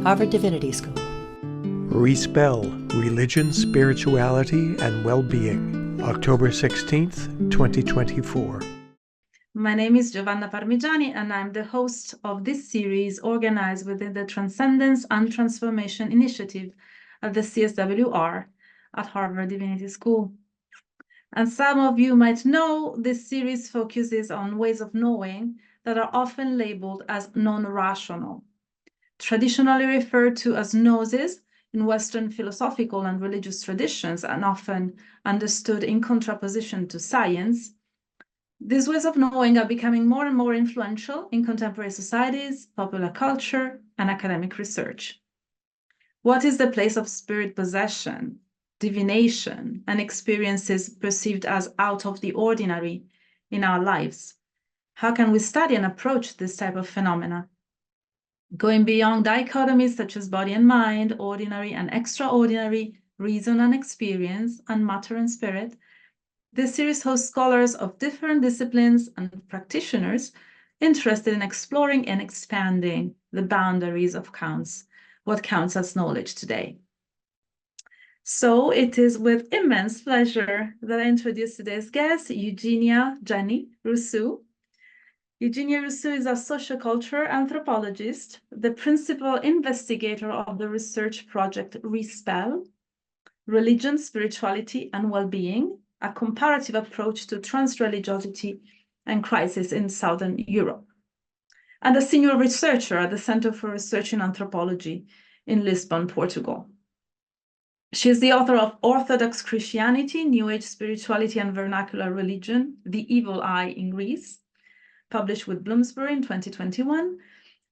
Harvard Divinity School. ReSpell, Religion, Spirituality, and Wellbeing, October 16th, 2024. My name is Giovanna Parmigiani, and I'm the host of this series organized within the Transcendence and Transformation Initiative at the CSWR at Harvard Divinity School. And some of you might know this series focuses on ways of knowing that are often labeled as non-rational, traditionally referred to as gnosis in Western philosophical and religious traditions, and often understood in contraposition to science. These ways of knowing are becoming more and more influential in contemporary societies, popular culture, and academic research. What is the place of spirit possession, divination, and experiences perceived as out of the ordinary in our lives? How can we study and approach this type of phenomena? Going beyond dichotomies such as body and mind, ordinary and extraordinary, reason and experience, and matter and spirit, this series hosts scholars of different disciplines and practitioners interested in exploring and expanding the boundaries of what counts as knowledge today. So it is with immense pleasure that I introduce today's guest, Eugenia Roussou. Eugenia Roussou is a sociocultural anthropologist, the principal investigator of the research project ReSpell, Religion, Spirituality, and Wellbeing, a comparative approach to transreligiosity and crisis in Southern Europe, and a senior researcher at the Center for Research in Anthropology in Lisbon, Portugal. She is the author of Orthodox Christianity, New Age Spirituality and Vernacular Religion, The Evil Eye in Greece, published with Bloomsbury in 2021,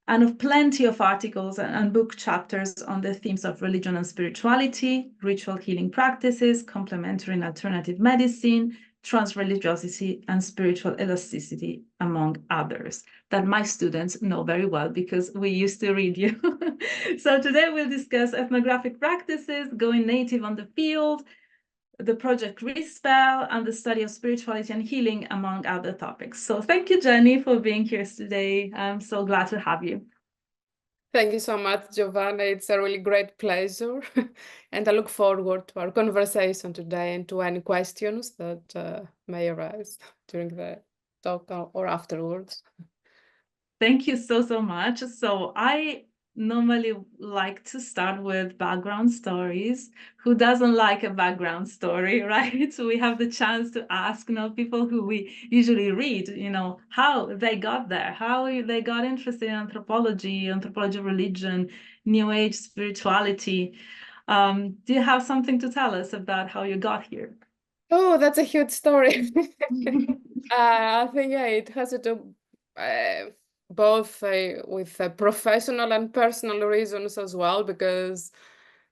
and of plenty of articles and book chapters on the themes of religion and spirituality, ritual healing practices, complementary and alternative medicine, transreligiosity, and spiritual elasticity, among others, that my students know very well because we used to read you. So today we'll discuss ethnographic practices, going native on the field, the project ReSpell, and the study of spirituality and healing, among other topics. So thank you, Jenny, for being here today. I'm so glad to have you. Thank you so much, Giovanna. It's a really great pleasure. And I look forward to our conversation today and to any questions that may arise during the talk or afterwards. Thank you so much. So I normally like to start with background stories. Who doesn't like a background story, right? So we have the chance to ask, people who we usually read, how they got there, how they got interested in anthropology of religion, New Age spirituality. Do you have something to tell us about how you got here? Oh, that's a huge story. I think, yeah, it has to do both with professional and personal reasons as well, because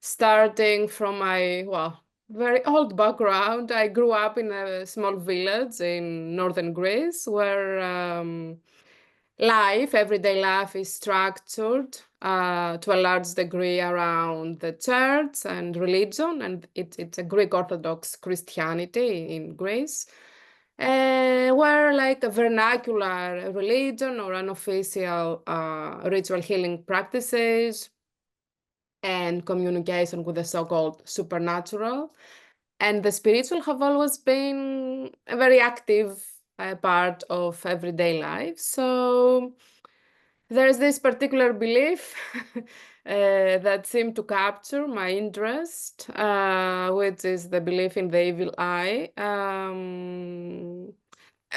starting from my, very old background, I grew up in a small village in northern Greece where everyday life is structured to a large degree around the church and religion, and it's a Greek Orthodox Christianity in Greece. Where like a vernacular religion or unofficial ritual healing practices and communication with the so-called supernatural and the spiritual have always been a very active part of everyday life. So there's this particular belief that seemed to capture my interest, which is the belief in the evil eye.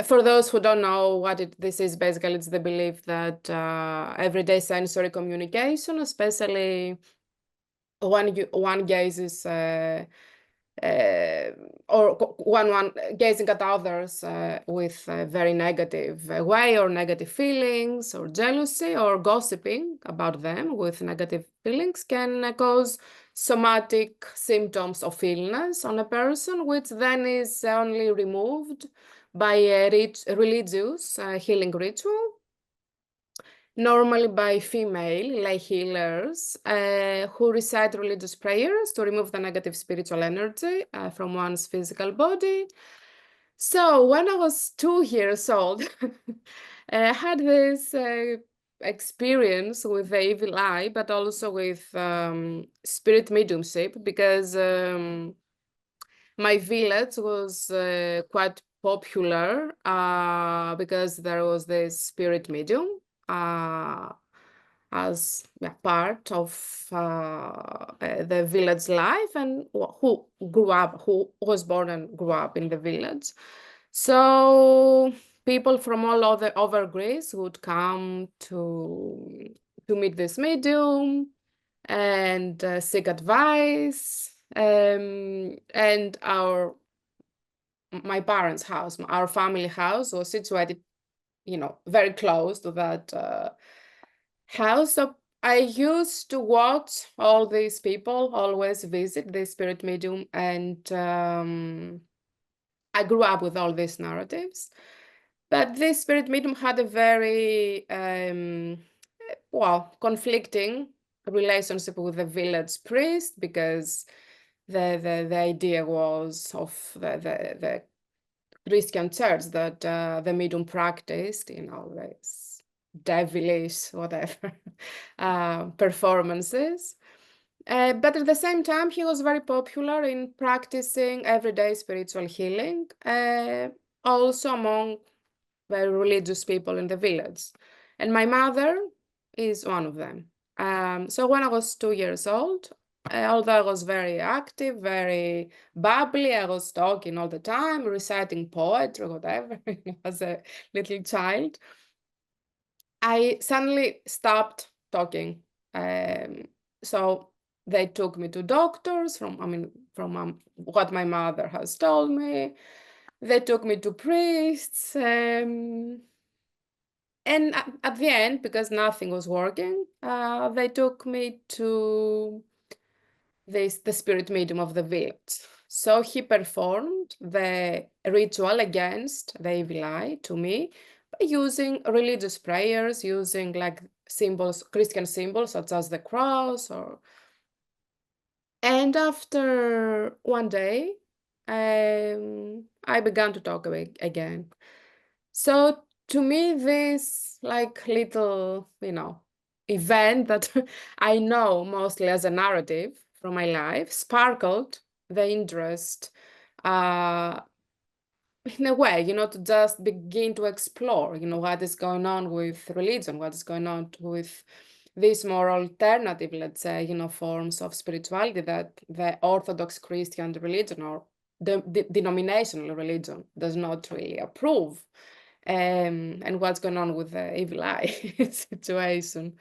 For those who don't know what this is, basically it's the belief that everyday sensory communication, especially one gazes or one gazing at others with a very negative way, or negative feelings, or jealousy, or gossiping about them with negative feelings, can cause somatic symptoms of illness on a person, which then is only removed by a religious healing ritual, normally by female lay healers who recite religious prayers to remove the negative spiritual energy from one's physical body. So when I was 2 years old, I had this experience with the evil eye, but also with spirit mediumship, because my village was quite popular because there was this spirit medium as part of the village life, and who was born and grew up in the village. So people from all over Greece would come to meet this medium and seek advice. And my parents' house, our family house, was situated, very close to that house. So I used to watch all these people always visit the spirit medium, and I grew up with all these narratives. But this spirit medium had a very conflicting relationship with the village priest, because the idea was of the Christian church that the medium practiced, this devilish whatever performances. But at the same time, he was very popular in practicing everyday spiritual healing, also among very religious people in the village. And my mother is one of them. So when I was 2 years old, although I was very active, very bubbly, I was talking all the time, reciting poetry, whatever, as a little child, I suddenly stopped talking. So they took me to doctors from what my mother has told me. They took me to priests. And at the end, because nothing was working, they took me to the spirit medium of the village. So he performed the ritual against the evil eye to me by using religious prayers, using symbols, Christian symbols such as the cross. And after one day, I began to talk again. So to me, this little, event that I know mostly as a narrative from my life sparkled the interest in a way, to just begin to explore, what is going on with religion, what is going on with these more alternative, let's say, forms of spirituality that the Orthodox Christian religion or the denominational religion does not really approve. And what's going on with the evil eye situation.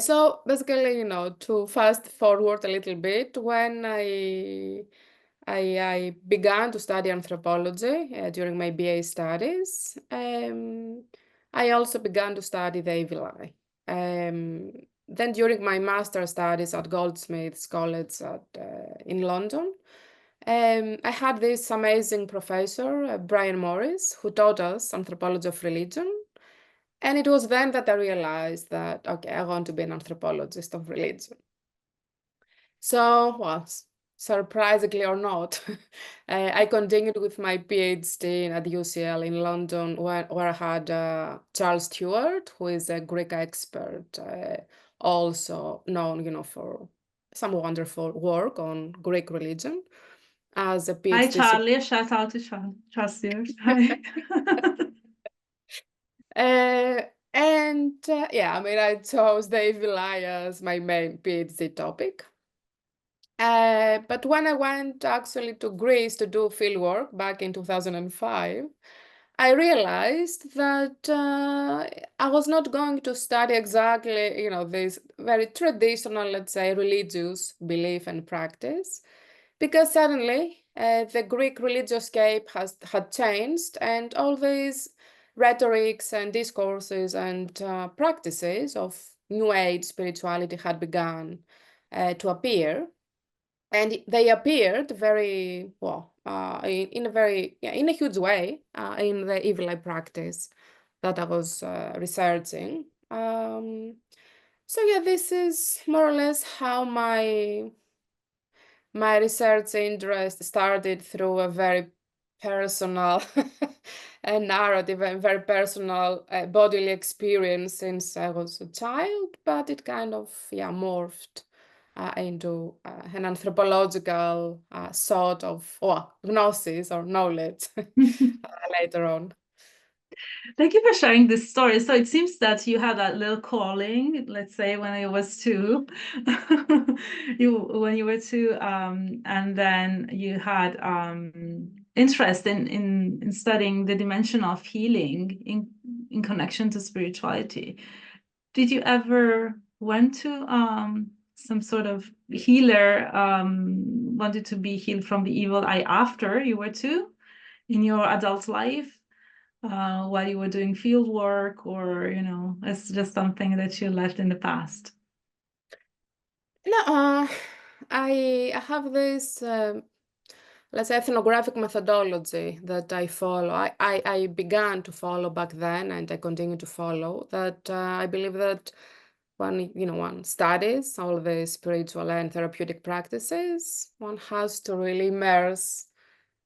So basically, to fast forward a little bit, when I began to study anthropology during my BA studies, I also began to study the evil eye. Then during my master's studies at Goldsmiths College in London, I had this amazing professor, Brian Morris, who taught us anthropology of religion. And it was then that I realized that, okay, I want to be an anthropologist of religion. So, well, surprisingly or not, I continued with my PhD at UCL in London, where I had Charles Stewart, who is a Greek expert, also known, for some wonderful work on Greek religion as a PhD. Hi, Charlie. Shout out to Charles Stewart. Hi. I chose the evil eye as my main PhD topic. But when I went actually to Greece to do fieldwork back in 2005, I realized that I was not going to study exactly, this very traditional, let's say, religious belief and practice, because suddenly the Greek religious scape had changed, and all these rhetorics and discourses and practices of New Age spirituality had begun to appear. And they appeared very well in a huge way in the evil eye practice that I was researching. So yeah, this is more or less how my research interest started, through a very personal narrative and very personal bodily experience since I was a child, but it kind of morphed into an anthropological sort of gnosis or knowledge later on. Thank you for sharing this story. So it seems that you had that little calling, let's say, when I was 2, when you were 2, and then you had interest in studying the dimension of healing in connection to spirituality. Did you ever went to some sort of healer, wanted to be healed from the evil eye after you were 2 in your adult life? While you were doing field work, or it's just something that you left in the past? No, I have this let's say ethnographic methodology that I follow. I began to follow back then, and I continue to follow that. I believe that when one studies all the spiritual and therapeutic practices, one has to really immerse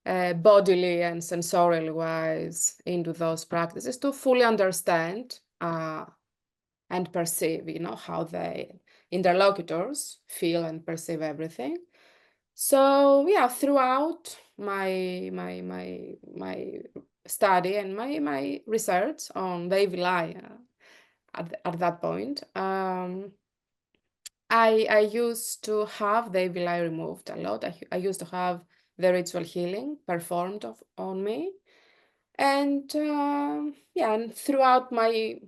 bodily and sensorially wise into those practices to fully understand and perceive, how the interlocutors feel and perceive everything. So throughout my study and my research on the evil eye at that point, I used to have the evil eye removed a lot. I used to have the ritual healing performed on me. And and throughout my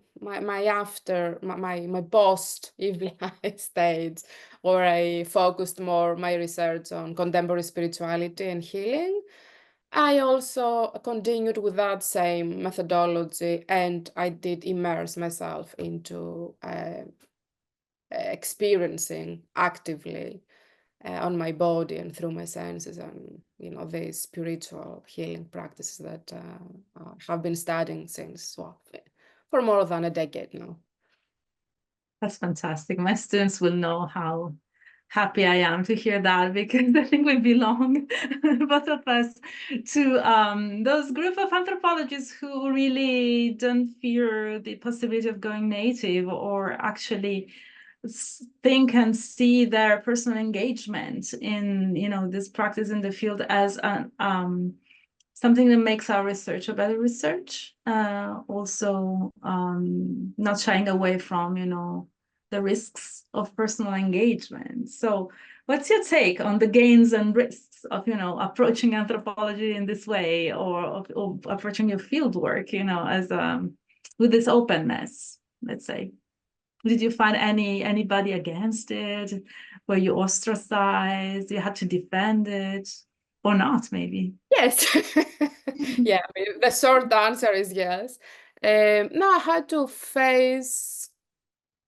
post evil eye stage, where I focused more my research on contemporary spirituality and healing, I also continued with that same methodology, and I did immerse myself into experiencing actively on my body and through my senses, and the spiritual healing practices that have been studying since for more than a decade now. That's fantastic. My students will know how happy I am to hear that, because I think we belong, both of us, to those group of anthropologists who really don't fear the possibility of going native, or actually think and see their personal engagement in this practice in the field as something that makes our research a better research. Also, not shying away from the risks of personal engagement. So what's your take on the gains and risks of approaching anthropology in this way, or of approaching your field work as with this openness, let's say? Did you find anybody against it? Were you ostracized? You had to defend it, or not, maybe? Yes. Yeah, the short answer is yes. No, I had to face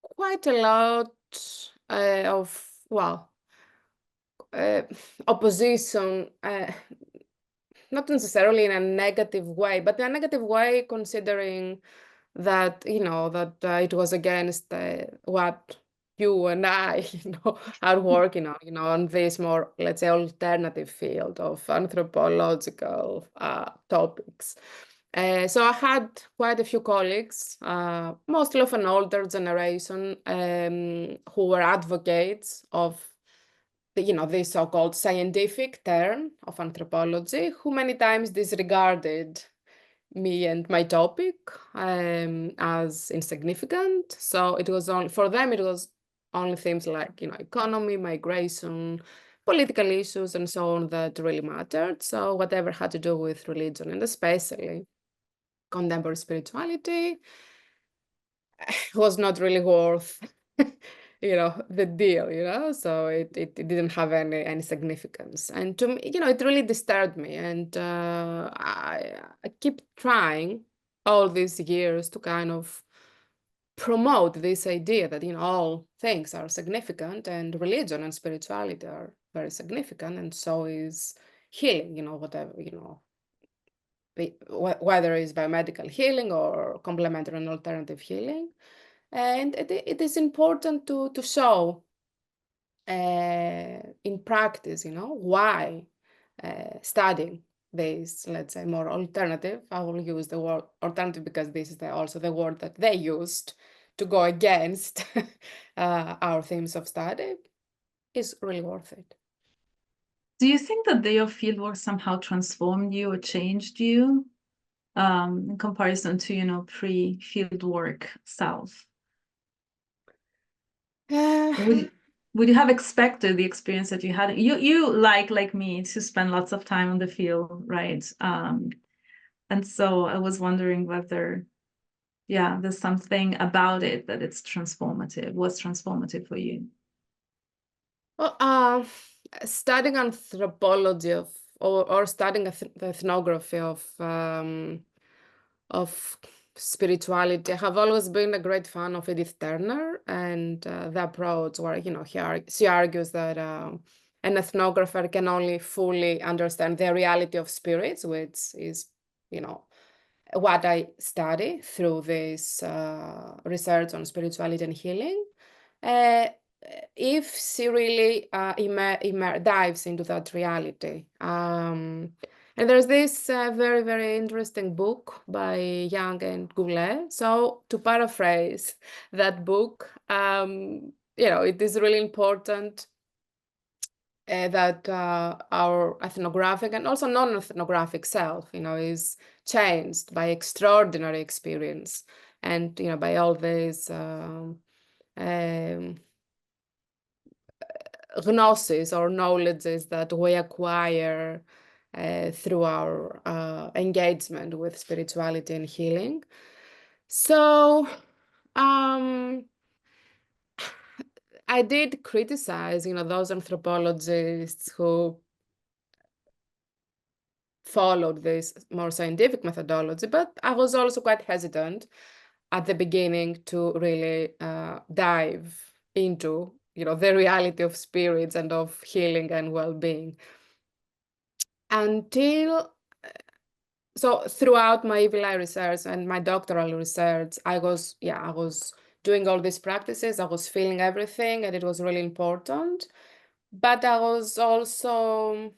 quite a lot of opposition, not necessarily in a negative way, but in a negative way, considering that it was against what you and I are working on this more, let's say, alternative field of anthropological topics. So I had quite a few colleagues, mostly of an older generation, who were advocates of the so-called scientific term of anthropology, who many times disregarded me and my topic as insignificant. So it was only for them, it was only things like economy, migration, political issues, and so on that really mattered. So whatever had to do with religion, and especially contemporary spirituality, was not really worth the deal, so it didn't have any significance. And to me, it really disturbed me, and I keep trying all these years to kind of promote this idea that all things are significant, and religion and spirituality are very significant, and so is healing, whatever, whether it's biomedical healing or complementary and alternative healing. And it is important to show in practice, why studying this, let's say, more alternative. I will use the word alternative because this is also the word that they used to go against our themes of study, is really worth it. Do you think that your fieldwork somehow transformed you or changed you in comparison to, pre-fieldwork self? Would you have expected the experience that you had? You like me to spend lots of time on the field, right? And so I was wondering whether, there's something about it that it's transformative. What's transformative for you? Well, studying anthropology or studying the ethnography of spirituality, I have always been a great fan of Edith Turner and the approach where, she argues that an ethnographer can only fully understand the reality of spirits, which is, what I study through this research on spirituality and healing. If she really dives into that reality. And there's this very, very interesting book by Young and Goulet. So to paraphrase that book, it is really important that our ethnographic and also non-ethnographic self, is changed by extraordinary experience and, by all these gnosis or knowledges that we acquire through our engagement with spirituality and healing. So I did criticize, those anthropologists who followed this more scientific methodology, but I was also quite hesitant at the beginning to really dive into, the reality of spirits and of healing and well-being. So throughout my EVLI research and my doctoral research, I was doing all these practices, I was feeling everything, and it was really important. But I was also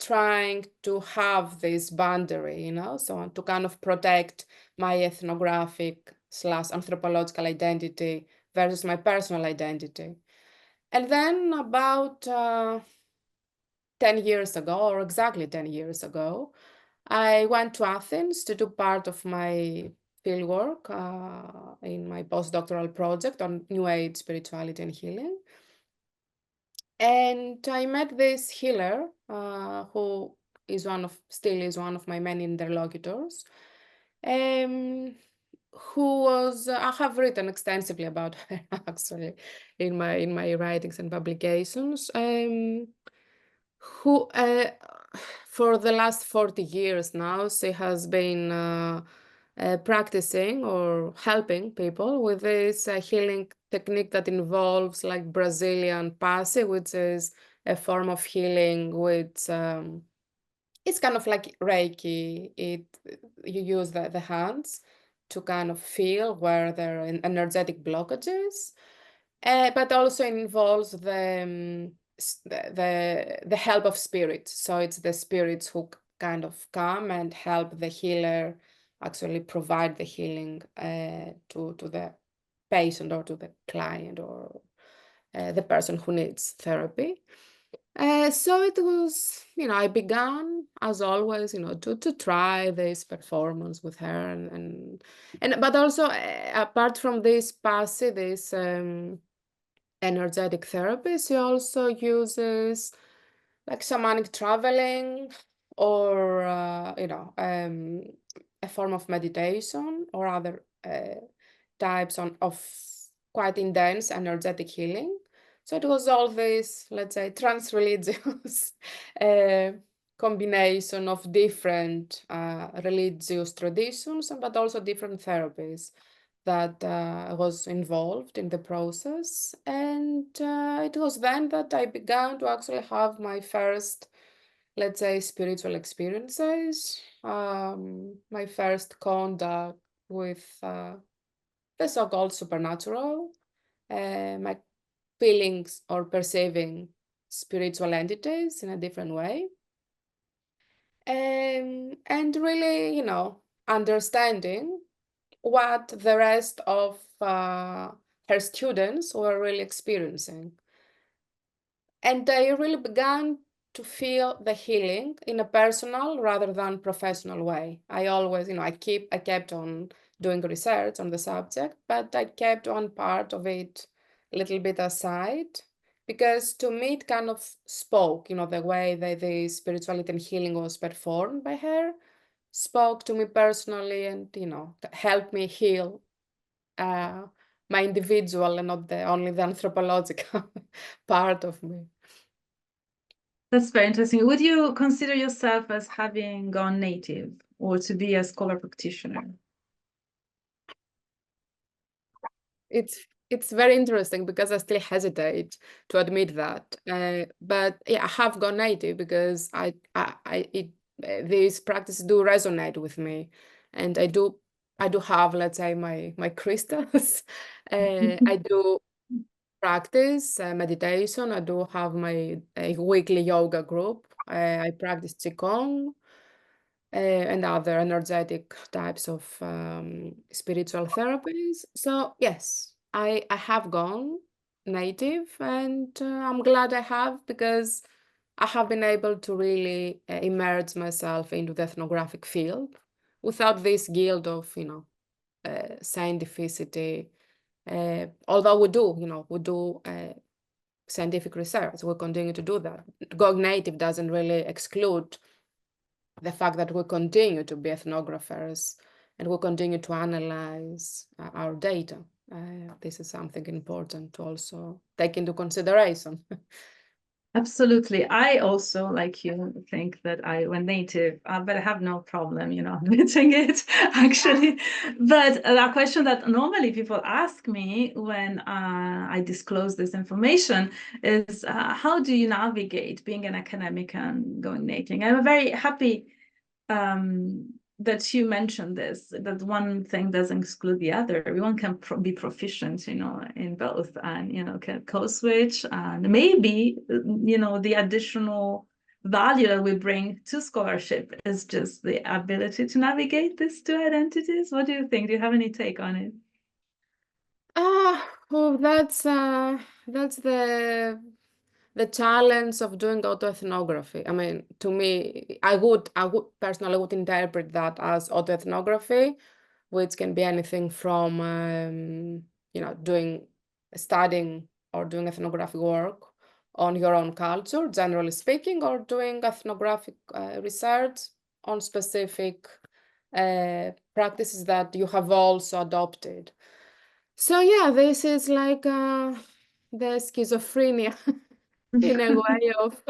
trying to have this boundary, so to kind of protect my ethnographic/anthropological identity versus my personal identity. And then about 10 years ago, or exactly 10 years ago, I went to Athens to do part of my fieldwork in my postdoctoral project on New Age spirituality and healing. And I met this healer who still is one of my main interlocutors, who was, I have written extensively about her actually in my writings and publications, who for the last 40 years now, she has been practicing or helping people with this healing technique that involves like Brazilian passe, which is a form of healing which it's kind of like Reiki. You use the hands to kind of feel where there are energetic blockages, but also involves the help of spirits. So it's the spirits who kind of come and help the healer actually provide the healing to the patient or to the client or the person who needs therapy. So it was, I began as always, to try this performance with her and but also apart from this passive, this energetic therapy, she also uses like shamanic traveling or a form of meditation or other types of quite intense energetic healing. So it was all this, let's say, transreligious combination of different religious traditions, but also different therapies that was involved in the process. And it was then that I began to actually have my first, let's say, spiritual experiences, my first contact with the so-called supernatural, my feelings or perceiving spiritual entities in a different way. and really, understanding what the rest of her students were really experiencing. And I really began to feel the healing in a personal rather than professional way. I always, I kept on doing research on the subject, but I kept one part of it a little bit aside because to me it kind of spoke, the way that the spirituality and healing was performed by her spoke to me personally and, helped me heal my individual and not only the anthropological part of me. That's very interesting. Would you consider yourself as having gone native or to be a scholar practitioner? It's very interesting because I still hesitate to admit that. But yeah, I have gone native because these practices do resonate with me, and I do have, let's say, my crystals. I do practice meditation. I do have my weekly yoga group. I practice qigong and other energetic types of spiritual therapies. So yes, I have gone native, and I'm glad I have because I have been able to really immerse myself into the ethnographic field without this guilt of scientificity. Although we do scientific research, we continue to do that. Going native doesn't really exclude the fact that we continue to be ethnographers and we continue to analyze our data. This is something important to also take into consideration. Absolutely. I also, like you, think that I went native, but I have no problem, admitting it, actually. But a question that normally people ask me when I disclose this information is, how do you navigate being an academic and going native? I'm very happy that you mentioned this, that one thing doesn't exclude the other. Everyone can be proficient, in both, and, can code switch. And maybe, the additional value that we bring to scholarship is just the ability to navigate these two identities. What do you think? Do you have any take on it? Well, that's the challenge of doing autoethnography. I mean, to me, I would personally would interpret that as autoethnography, which can be anything from studying or doing ethnographic work on your own culture, generally speaking, or doing ethnographic research on specific practices that you have also adopted. So yeah, this is like the schizophrenia in a way of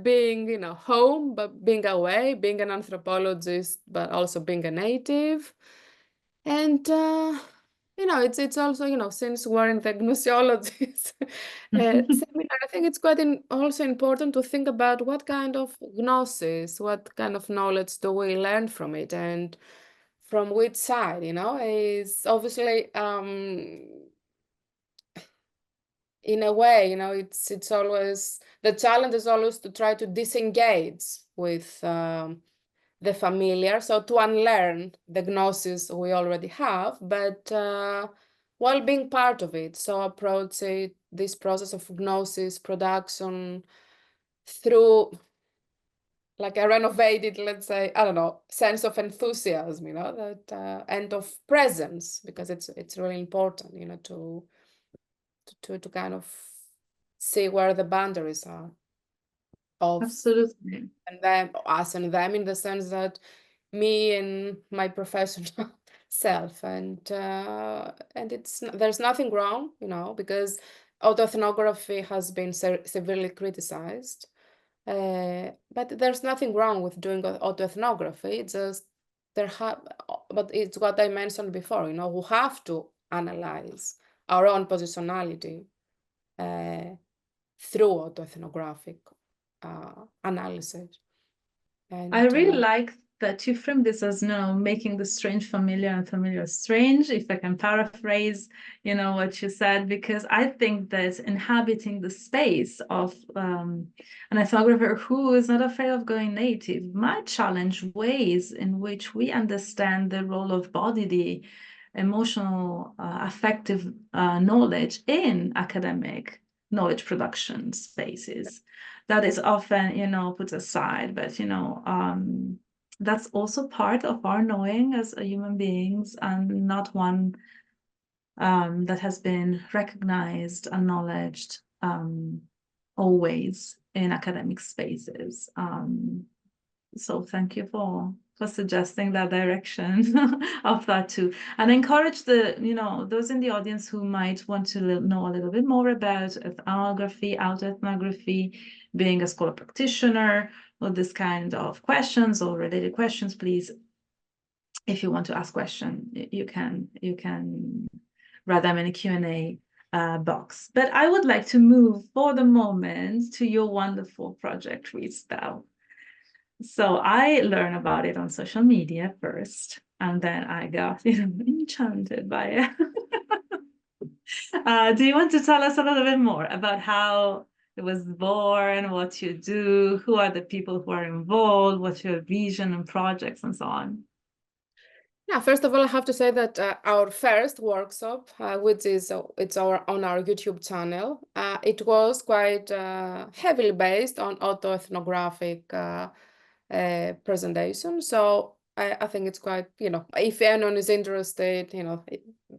being, home, but being away, being an anthropologist, but also being a native. And it's also, since we're in the Gnoseologies seminar, I think it's quite also important to think about what kind of gnosis, what kind of knowledge do we learn from it, and from which side, is obviously in a way, it's always the challenge is always to try to disengage with the familiar, so to unlearn the gnosis we already have, but while being part of it. So approach this process of gnosis production through like a renovated, let's say, I don't know, sense of enthusiasm, that and of presence, because it's really important, to kind of see where the boundaries are of Absolutely. and them, us and them, in the sense that me and my professional self, and there's nothing wrong, because autoethnography has been severely criticized, but there's nothing wrong with doing autoethnography. It's just but it's what I mentioned before, we have to analyze our own positionality through autoethnographic analysis. And I really like that you frame this as, making the strange familiar and familiar strange, if I can paraphrase, what you said, because I think that inhabiting the space of an ethnographer who is not afraid of going native might challenge ways in which we understand the role of body, the emotional, affective knowledge in academic knowledge production spaces. That is often, put aside, but, that's also part of our knowing as human beings, and not one that has been recognized, acknowledged always in academic spaces. So thank you for suggesting that direction of that too, and encourage those in the audience who might want to know a little bit more about ethnography, autoethnography, being a scholar practitioner, or this kind of questions or related questions. Please, if you want to ask questions, you can write them in a Q&A box. But I would like to move for the moment to your wonderful project, ReSpell. So I learned about it on social media first, and then I got enchanted by it. Do you want to tell us a little bit more about how it was born, what you do, who are the people who are involved, what's your vision and projects, and so on? Yeah, first of all, I have to say that our first workshop, which is on our YouTube channel, it was quite heavily based on autoethnographic presentation. So I think it's quite, if anyone is interested,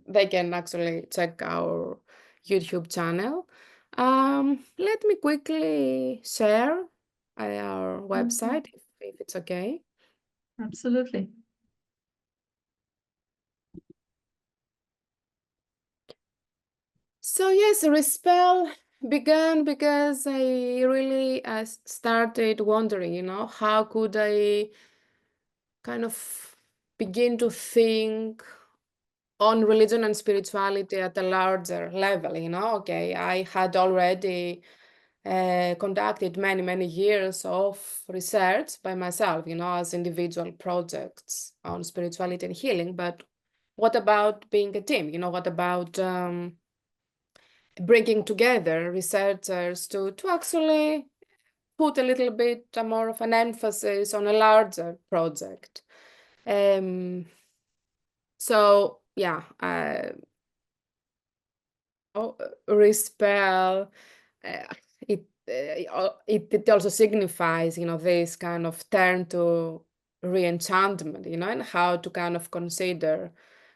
they can actually check our YouTube channel. Let me quickly share our website, if it's okay. Absolutely. So yes, ReSpell began because I really started wondering, how could I kind of begin to think on religion and spirituality at a larger level, Okay, I had already conducted many years of research by myself, as individual projects on spirituality and healing. But what about being a team? What about bringing together researchers to actually put a little bit more of an emphasis on a larger project? So yeah, ReSpell, it also signifies, this kind of turn to re-enchantment, and how to kind of consider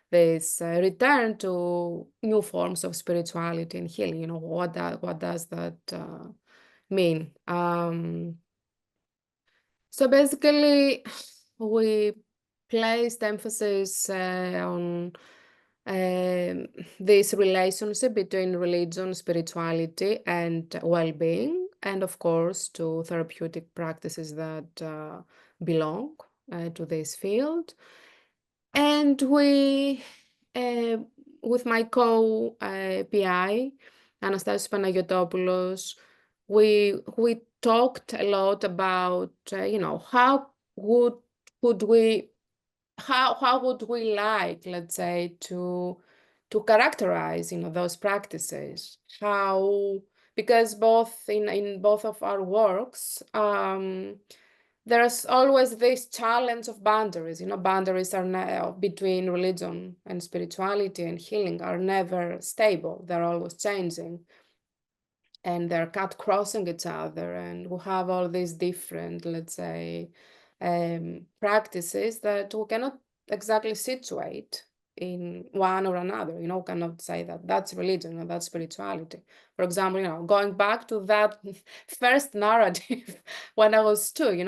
this return to new forms of spirituality and healing. What does that mean? So basically, we placed emphasis on this relationship between religion, spirituality, and well-being, and of course, to therapeutic practices that belong to this field. And we, with my co-PI, Anastasios Panagiotopulos, we talked a lot about, how would we like, let's say, to characterize, those practices? Because in both of our works, there's always this challenge of boundaries. Boundaries are now between religion and spirituality and healing are never stable. They're always changing, and they're cut crossing each other. And we have all these different, let's say, practices that we cannot exactly situate in one or another. Cannot say that that's religion or that's spirituality. For example, going back to that first narrative when I was 2,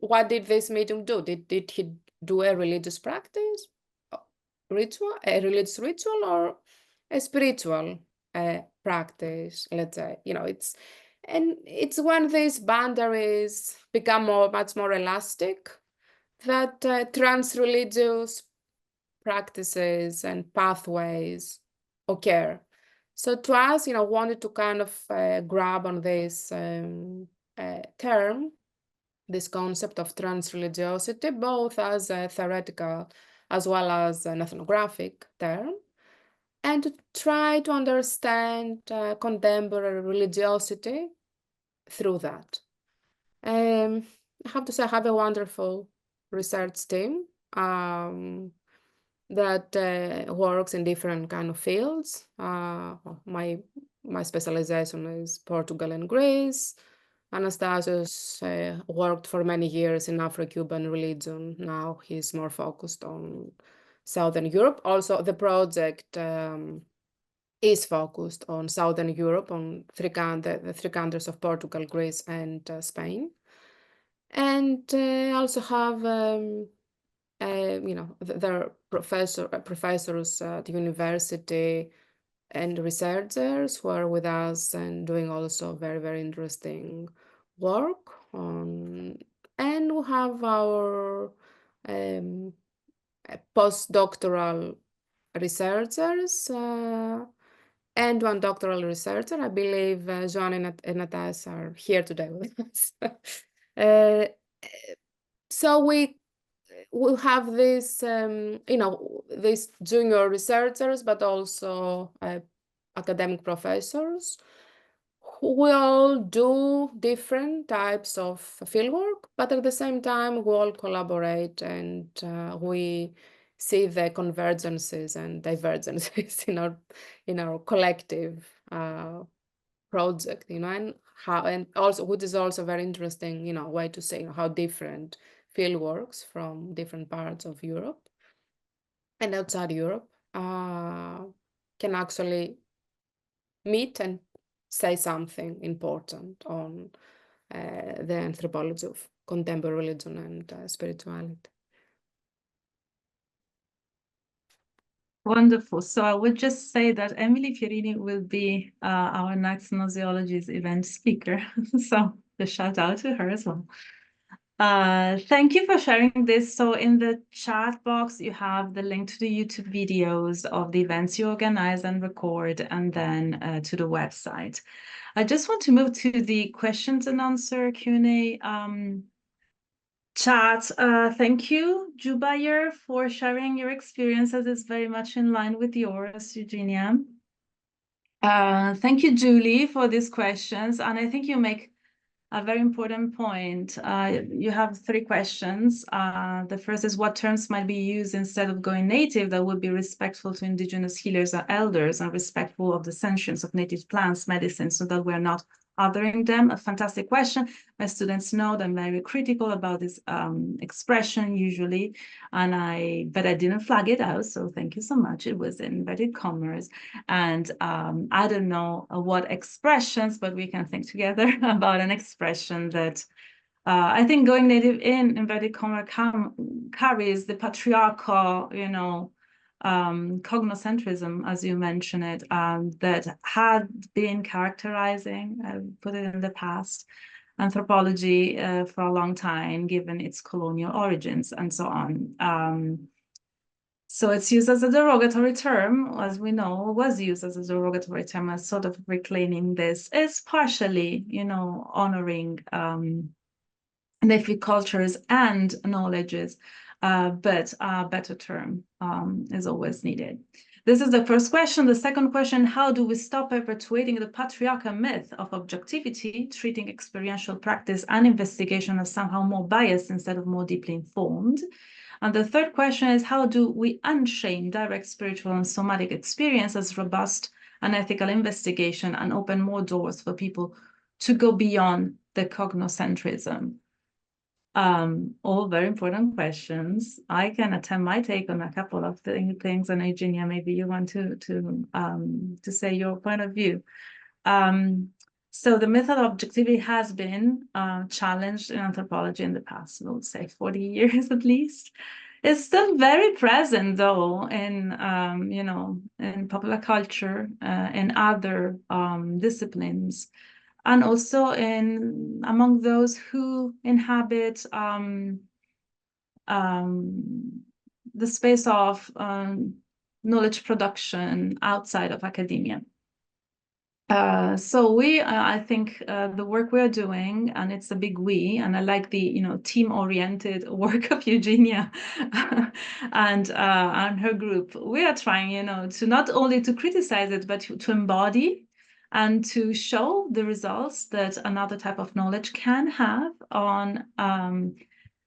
what did this medium do? Did he do a religious practice, a religious ritual, or a spiritual practice? Let's say, it's when these boundaries become much more elastic that trans-religious practices and pathways occur. So to us, wanted to kind of grab on this term this concept of transreligiosity, both as a theoretical as well as an ethnographic term, and to try to understand contemporary religiosity through that. I have to say I have a wonderful research team that works in different kind of fields. My specialization is Portugal and Greece. Anastasios worked for many years in Afro-Cuban religion. Now he's more focused on Southern Europe. Also, the project is focused on Southern Europe, on the three countries of Portugal, Greece, and Spain. And also have, there are professors at the university and researchers who are with us and doing also very, very interesting work on, and we have our postdoctoral researchers and one doctoral researcher. I believe Joanna and Natasha are here today with us. So we have this, these junior researchers, but also academic professors who all do different types of fieldwork, but at the same time, we all collaborate and we see the convergences and divergences in our collective project, and how, and also, which is also very interesting, way to say how different field works from different parts of Europe and outside Europe can actually meet and say something important on the anthropology of contemporary religion and spirituality. Wonderful. So I would just say that Emily Fiorini will be our next Gnoseologies event speaker. So a shout out to her as well. Thank you for sharing this. So in the chat box, you have the link to the YouTube videos of the events you organize and record, and then to the website. I just want to move to the questions and answer Q&A chat. Thank you, Jubayer, for sharing your experiences. It's very much in line with yours, Eugenia. Thank you, Julie, for these questions. And I think you make a very important point. You have 3 questions. The first is what terms might be used instead of going native that would be respectful to indigenous healers or elders and respectful of the sentience of native plants, medicine, so that we're not othering them. A fantastic question. My students know that I'm very critical about this expression usually, but I didn't flag it out, so thank you so much. It was in inverted commas, and I don't know what expressions, but we can think together about an expression that I think going native in inverted commas carries the patriarchal, cognoscentrism, as you mentioned it, that had been characterizing, put it in the past, anthropology for a long time, given its colonial origins and so on. So it's used as a derogatory term, as we know, was used as a derogatory term, as sort of reclaiming this is partially, honoring native cultures and knowledges, but a better term is always needed. This is the first question. The second question, how do we stop perpetuating the patriarchal myth of objectivity, treating experiential practice and investigation as somehow more biased instead of more deeply informed? And the third question is, how do we unchain direct spiritual and somatic experience as robust and ethical investigation and open more doors for people to go beyond the cognoscentrism? All very important questions. I can attempt my take on a couple of things, and Eugenia, maybe you want to say your point of view. So the method of objectivity has been challenged in anthropology in the past, we'll say 40 years at least. It's still very present, though, in in popular culture, in other disciplines, and also among those who inhabit the space of knowledge production outside of academia. So I think the work we're doing, and it's a big we, and I like the team-oriented work of Eugenia and her group. We are trying, to not only to criticize it, but to embody and to show the results that another type of knowledge can have on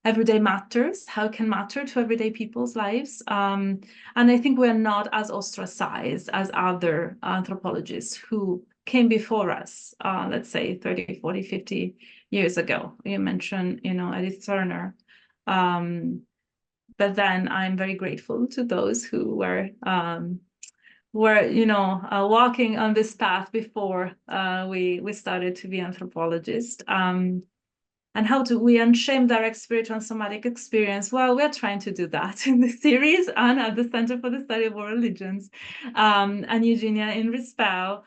everyday matters, how it can matter to everyday people's lives. And I think we're not as ostracized as other anthropologists who came before us, let's say 30, 40, 50 years ago. You mentioned, Edith Turner. But then I'm very grateful to those who were walking on this path before we started to be anthropologists. And how do we unshame direct spiritual and somatic experience? Well, we're trying to do that in this series and at the Center for the Study of World Religions. And Eugenia, in ReSpell,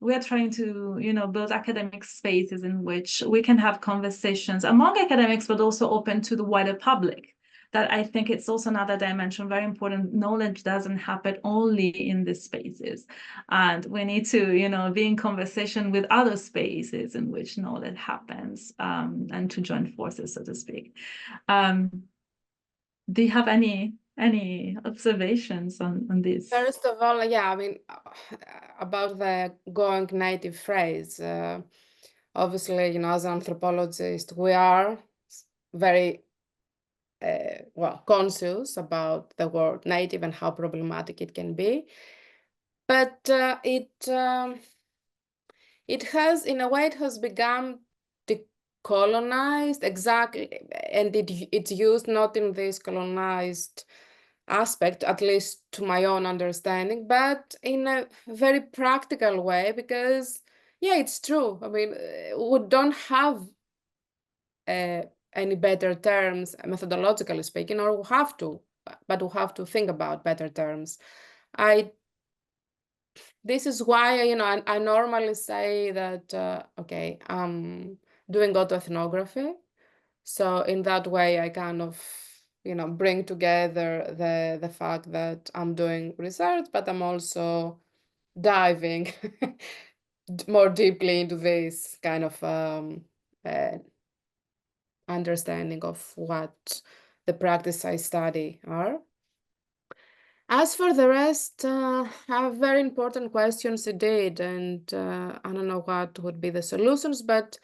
we are trying to, build academic spaces in which we can have conversations among academics, but also open to the wider public. That I think it's also another dimension, very important. Knowledge doesn't happen only in these spaces. And we need to, be in conversation with other spaces in which knowledge happens, and to join forces, so to speak. Do you have any observations on this? First of all, yeah, I mean, about the going native phrase, obviously, as an anthropologist, we are very conscious about the word native and how problematic it can be. But it has, in a way, it has become decolonized, exactly, and it's used not in this colonized aspect, at least to my own understanding, but in a very practical way, because, yeah, it's true. I mean, we don't have any better terms, methodologically speaking, or we have to, but we have to think about better terms. This is why, I normally say that, okay, I'm doing autoethnography. So in that way, I kind of, bring together the fact that I'm doing research, but I'm also diving more deeply into this kind of understanding of what the practice I study are. As for the rest, have very important questions indeed, and I don't know what would be the solutions, but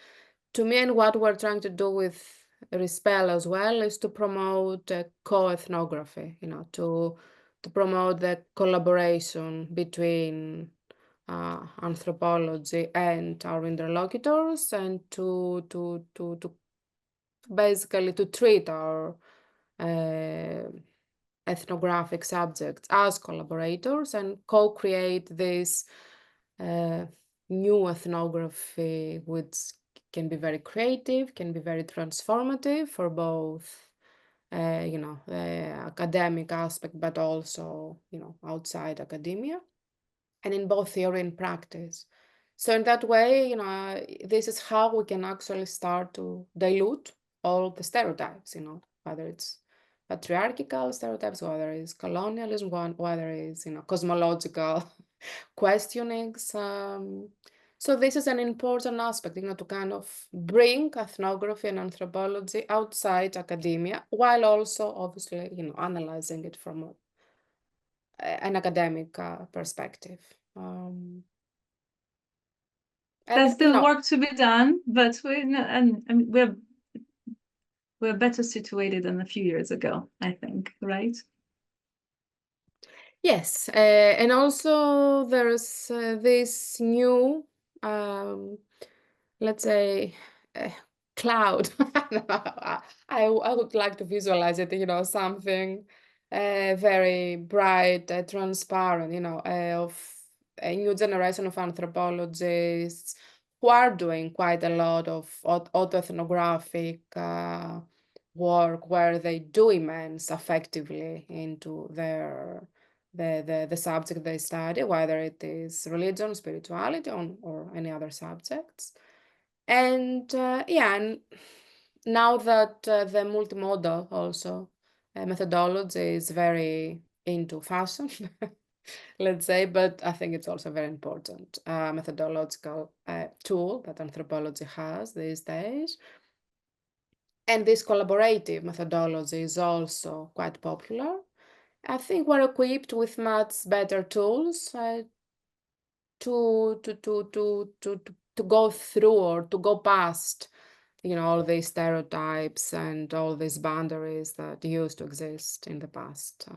to me and what we're trying to do with ReSpell as well is to promote co-ethnography, to promote the collaboration between anthropology and our interlocutors, and to basically to treat our ethnographic subjects as collaborators and co-create this new ethnography, which can be very creative, can be very transformative for both, the academic aspect, but also, outside academia, and in both theory and practice. So in that way, this is how we can actually start to dilute all the stereotypes, whether it's patriarchal stereotypes, whether it's colonialism, whether it's, cosmological questionings. So this is an important aspect, to kind of bring ethnography and anthropology outside academia, while also obviously, analyzing it from an academic perspective. There's still work to be done, but we're better situated than a few years ago, I think, right? Yes, and also there's this new, let's say, cloud. I would like to visualize it, something very bright, transparent, of a new generation of anthropologists who are doing quite a lot of autoethnographic work where they do immerse effectively into the subject they study, whether it is religion, spirituality, or any other subjects. And and now that the multimodal also methodology is very into fashion, let's say, but I think it's also a very important methodological tool that anthropology has these days. And this collaborative methodology is also quite popular. I think we're equipped with much better tools to go through or to go past, all these stereotypes and all these boundaries that used to exist in the past.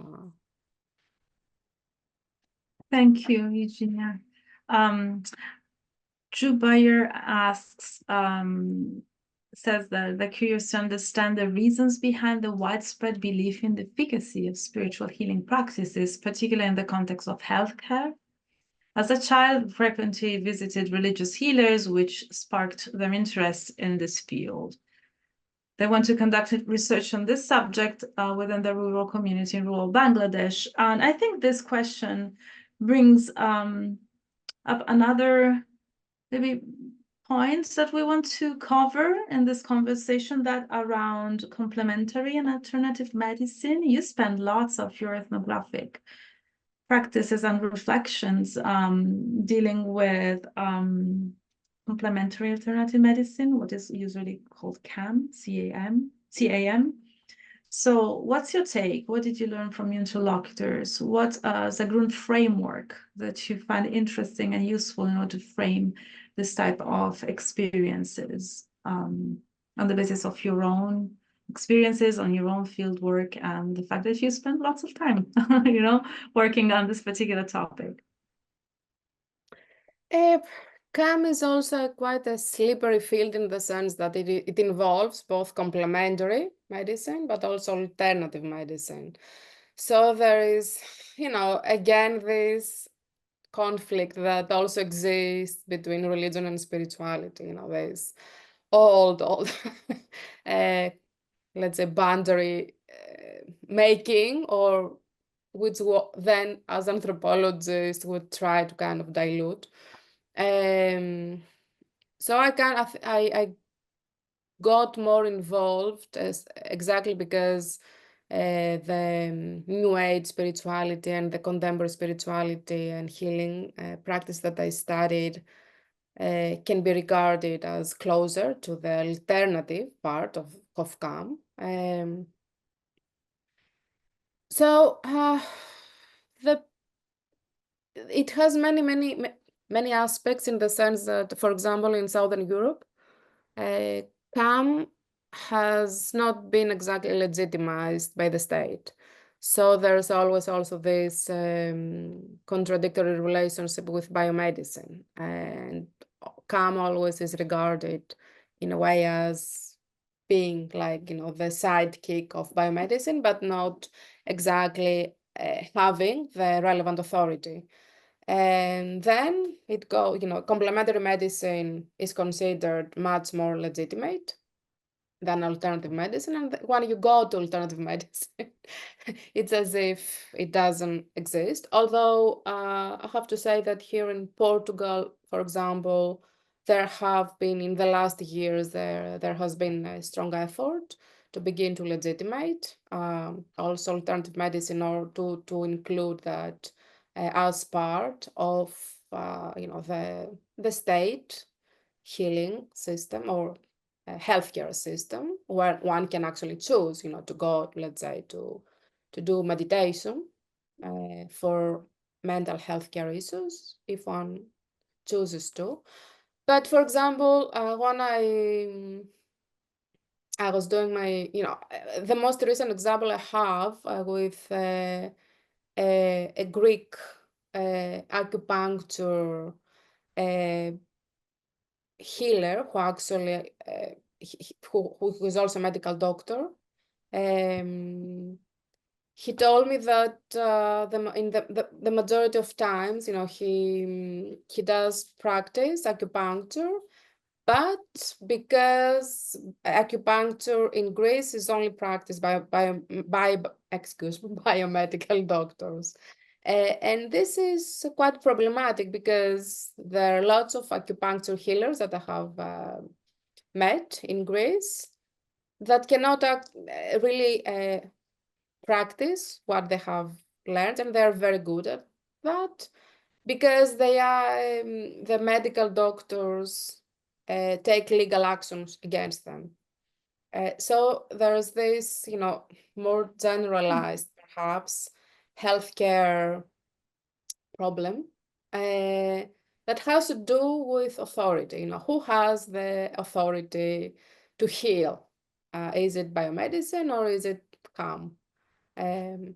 Thank you, Eugenia. Drew Bayer asks, says that they're curious to understand the reasons behind the widespread belief in the efficacy of spiritual healing practices, particularly in the context of healthcare. As a child, frequently visited religious healers, which sparked their interest in this field. They want to conduct research on this subject within the rural community in rural Bangladesh. And I think this question brings up another maybe points that we want to cover in this conversation, that around complementary and alternative medicine. You spend lots of your ethnographic practices and reflections dealing with complementary alternative medicine, what is usually called CAM. So what's your take? What did you learn from your interlocutors? What is the ground framework that you find interesting and useful in order to frame this type of experiences on the basis of your own experiences, on your own field work, and the fact that you spend lots of time, working on this particular topic? CAM is also quite a slippery field in the sense that it involves both complementary medicine, but also alternative medicine. So there is, again, this conflict that also exists between religion and spirituality. There's old, let's say, boundary making, or which then, as anthropologists, would try to kind of dilute. So I got more involved exactly because the New Age spirituality and the contemporary spirituality and healing practice that I studied can be regarded as closer to the alternative part of CAM. So it has many aspects, in the sense that, for example, in Southern Europe, CAM has not been exactly legitimized by the state. So there's always also this contradictory relationship with biomedicine, and CAM always is regarded in a way as being like, the sidekick of biomedicine, but not exactly having the relevant authority. And then complementary medicine is considered much more legitimate than alternative medicine. And when you go to alternative medicine, it's as if it doesn't exist. Although I have to say that here in Portugal, for example, there have been, in the last years, there has been a strong effort to begin to legitimate also alternative medicine, or to include that as part of the state healing system, or healthcare system, where one can actually choose, to go, let's say, to do meditation for mental health care issues, if one chooses to. But for example, when I was doing my, the most recent example I have with a Greek acupuncture healer, who actually who is also a medical doctor. He told me that the majority of times, he does practice acupuncture, but because acupuncture in Greece is only practiced by biomedical doctors. And this is quite problematic, because there are lots of acupuncture healers that I have met in Greece that cannot really practice what they have learned, and they're very good at that because they are the medical doctors take legal actions against them. So there's this, more generalized, perhaps, healthcare problem that has to do with authority. Who has the authority to heal? Is it biomedicine or is it CAM? And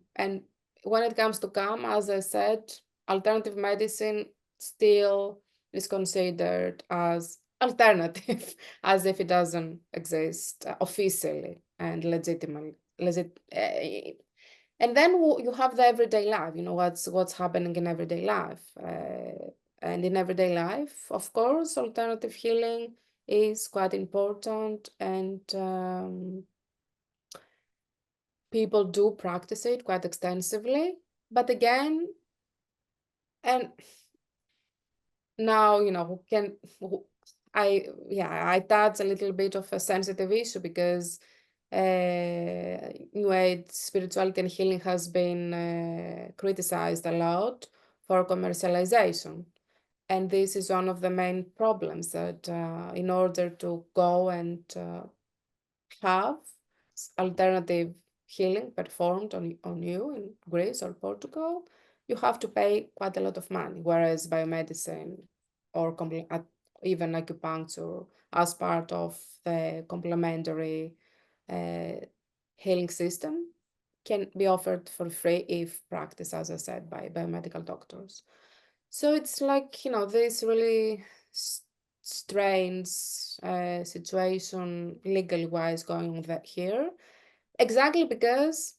when it comes to CAM, as I said, alternative medicine still is considered as alternative, as if it doesn't exist officially and legitimately. And then you have the everyday life, what's happening in everyday life. And in everyday life, of course, alternative healing is quite important, and people do practice it quite extensively. But again, and now, I touch a little bit of a sensitive issue because New Age spirituality and healing has been criticized a lot for commercialization. And this is one of the main problems, that in order to go and have alternative healing performed on you in Greece or Portugal, you have to pay quite a lot of money, whereas biomedicine or even acupuncture as part of the complementary healing system can be offered for free if practiced, as I said, by biomedical doctors. So it's like, this really strange situation legally wise going on here, exactly because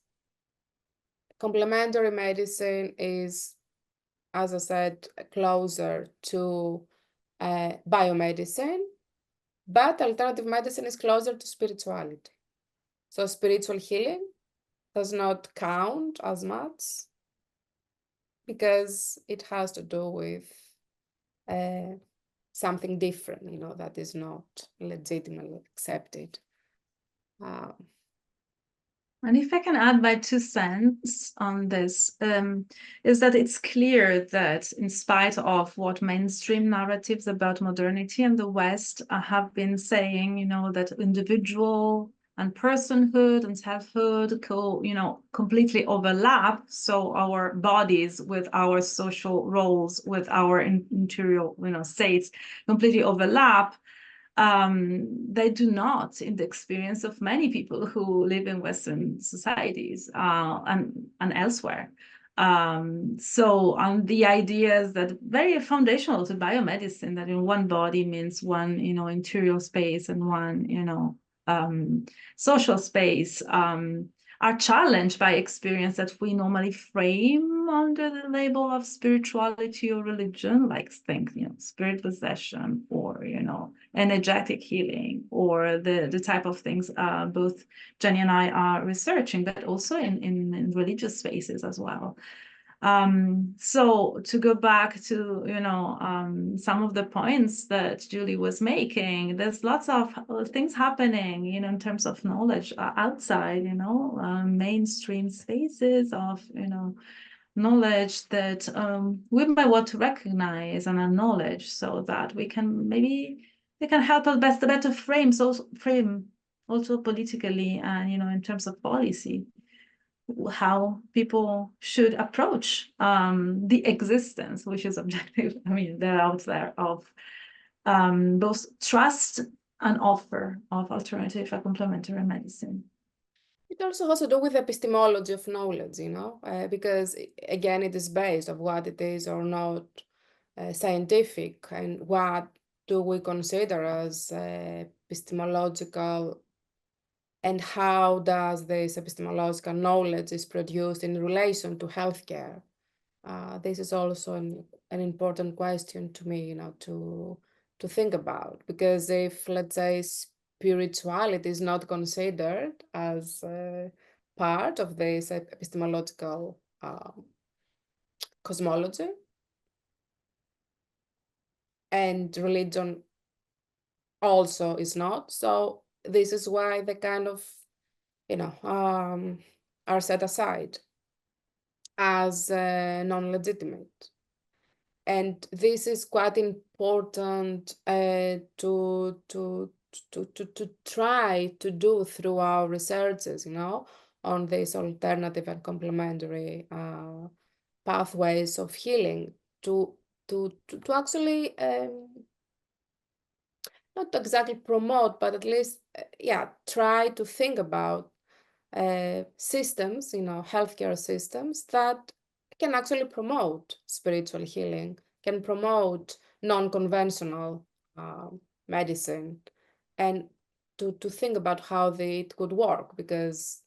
complementary medicine is, as I said, closer to biomedicine, but alternative medicine is closer to spirituality. So spiritual healing does not count as much because it has to do with something different, that is not legitimately accepted. And if I can add my 2 cents on this, is that it's clear that in spite of what mainstream narratives about modernity and the West have been saying, that individual and personhood and selfhood completely overlap. So our bodies with our social roles, with our interior, states completely overlap. They do not, in the experience of many people who live in Western societies and elsewhere. So the ideas that very foundational to biomedicine, that in one body means one, interior space and one, social space, are challenged by experience that we normally frame under the label of spirituality or religion, like think, spirit possession or, energetic healing, or the type of things both Jenny and I are researching, but also in religious spaces as well. So to go back to, some of the points that Julie was making, there's lots of things happening, in terms of knowledge outside, mainstream spaces of, knowledge that we might want to recognize and acknowledge, so that we can help us better frame also politically and, in terms of policy, how people should approach the existence, which is objective. They're out there, of both trust and offer of alternative and complementary medicine. It also has to do with epistemology of knowledge, because again, it is based on what it is or not scientific, and what do we consider as epistemological, and how does this epistemological knowledge is produced in relation to healthcare. This is also an important question to me, to think about, because if, let's say, spirituality is not considered as part of this epistemological cosmology, and religion also is not, so this is why they kind of, are set aside. as non-legitimate. And this is quite important to try to do through our researches, on these alternative and complementary pathways of healing, to actually not exactly promote, but at least try to think about systems, healthcare systems that can actually promote spiritual healing, can promote non-conventional medicine, and to think about how it could work, because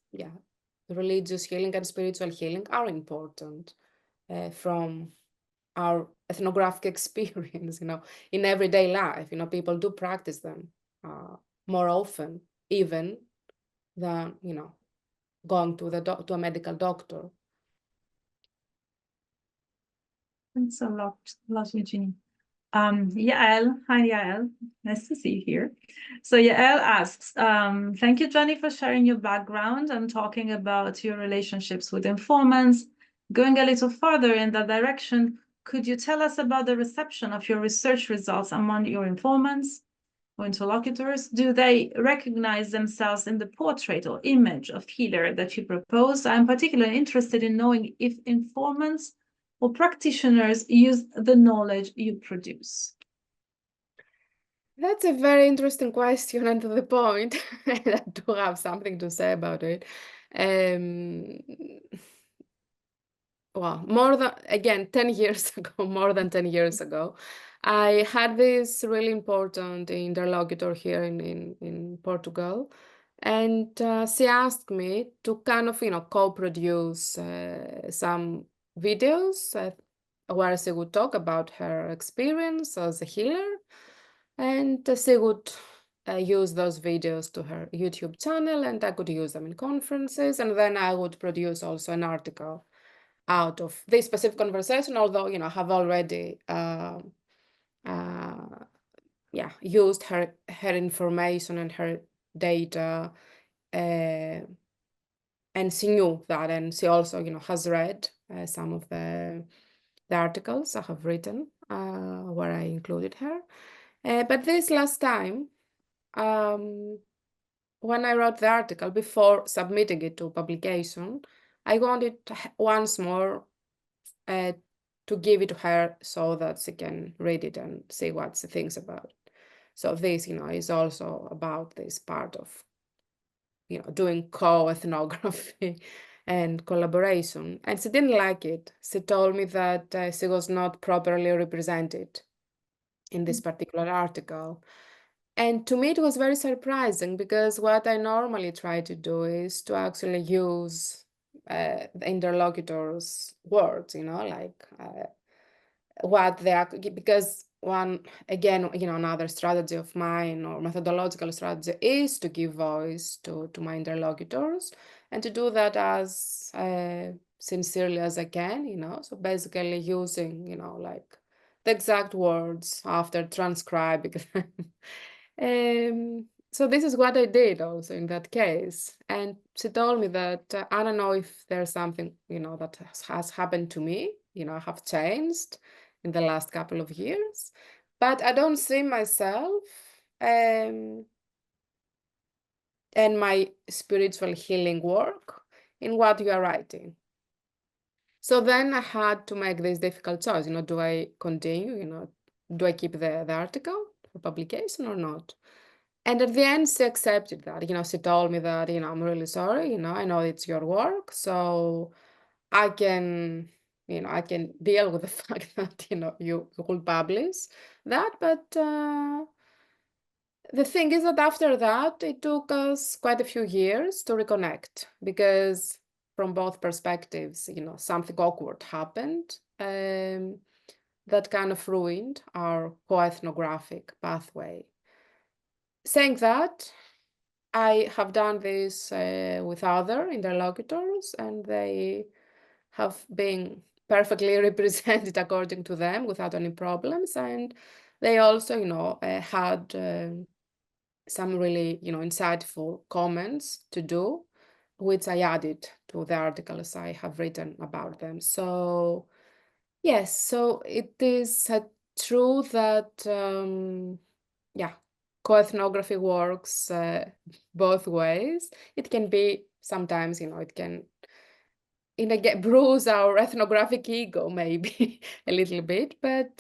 religious healing and spiritual healing are important from our ethnographic experience, in everyday life. People do practice them more often even than, going to to a medical doctor. Thanks a lot, Eugenia. Yael, hi Yael, nice to see you here. So Yael asks, thank you, Johnny, for sharing your background and talking about your relationships with informants. Going a little further in that direction, could you tell us about the reception of your research results among your informants or interlocutors? Do they recognize themselves in the portrait or image of healer that you propose? I'm particularly interested in knowing if informants or practitioners use the knowledge you produce. That's a very interesting question, and to the point. I do have something to say about it. Well, again, 10 years ago, more than 10 years ago, I had this really important interlocutor here in Portugal, and she asked me to kind of, co-produce some videos where she would talk about her experience as a healer, and she would use those videos to her YouTube channel, and I could use them in conferences, and then I would produce also an article out of this specific conversation, although, have already used her information and her data, and she knew that, and she also, has read some of the articles I have written where I included her. But this last time, when I wrote the article, before submitting it to publication, I wanted once more to give it to her so that she can read it and see what she thinks about it. So this, is also about this part of, doing co-ethnography and collaboration. And she didn't like it. She told me that she was not properly represented in this particular article. And to me, it was very surprising, because what I normally try to do is to actually use the interlocutor's words, like what they are, because another strategy of mine, or methodological strategy, is to give voice to my interlocutors, and to do that as sincerely as I can, so basically using, like the exact words after transcribing them. So this is what I did also in that case. And she told me that I don't know if there's something, that has happened to me, I have changed in the last couple of years, but I don't see myself and my spiritual healing work in what you are writing. So then I had to make this difficult choice, do I continue, do I keep the article for publication or not? And at the end, she accepted that. She told me that, I'm really sorry, I know it's your work, so I can, I can deal with the fact that, you will publish that. But the thing is that after that, it took us quite a few years to reconnect, because from both perspectives, something awkward happened that kind of ruined our co-ethnographic pathway. Saying that, I have done this with other interlocutors, and they have been perfectly represented according to them without any problems. And they also, had some really, insightful comments to do, which I added to the articles I have written about them. So yes, so it is true that co-ethnography works both ways. It can be sometimes, it can bruise our ethnographic ego maybe a little bit, but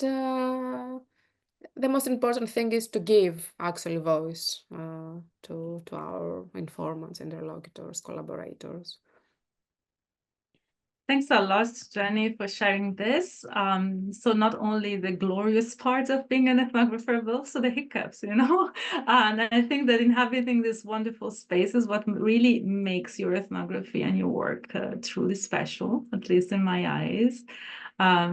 the most important thing is to give actually voice to our informants, interlocutors, collaborators. Thanks a lot, Jenny, for sharing this. So not only the glorious parts of being an ethnographer, but also the hiccups, And I think that inhabiting this wonderful space is what really makes your ethnography and your work truly special, at least in my eyes.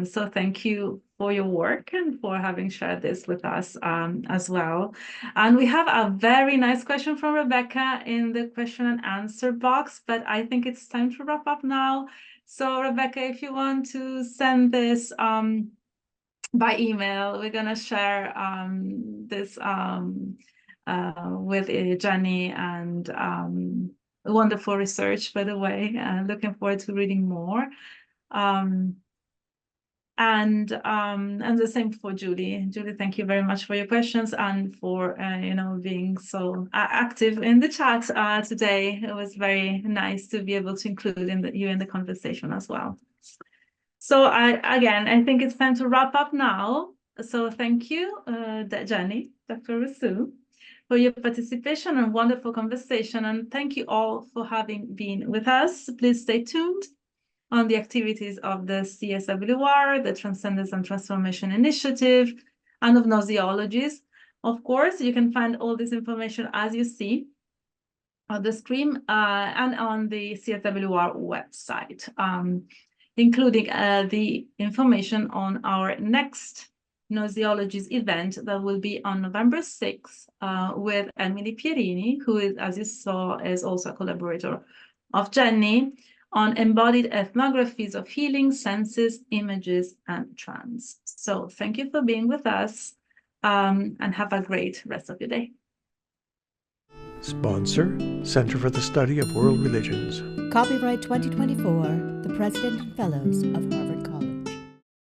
So thank you for your work and for having shared this with us as well. And we have a very nice question from Rebecca in the question and answer box, but I think it's time to wrap up now. So Rebecca, if you want to send this by email, we're going to share this with Jenny, and wonderful research, by the way. Looking forward to reading more. And the same for Julie. Julie, thank you very much for your questions and for being so active in the chat today. It was very nice to be able to include you in the conversation as well. So I think it's time to wrap up now. So thank you, Jenny, Dr. Roussou, for your participation and wonderful conversation. And thank you all for having been with us. Please stay tuned on the activities of the CSWR, the Transcendence and Transformation Initiative, and of Gnoseologies. Of course, you can find all this information as you see on the screen and on the CSWR website, including the information on our next Gnoseologies event that will be on November 6th with Emily Pierini, who is, as you saw, is also a collaborator of Jenny, on embodied ethnographies of healing, senses, images, and trance. So thank you for being with us and have a great rest of your day. Sponsor, Center for the Study of World Religions. Copyright 2024, the President and Fellows of Harvard College.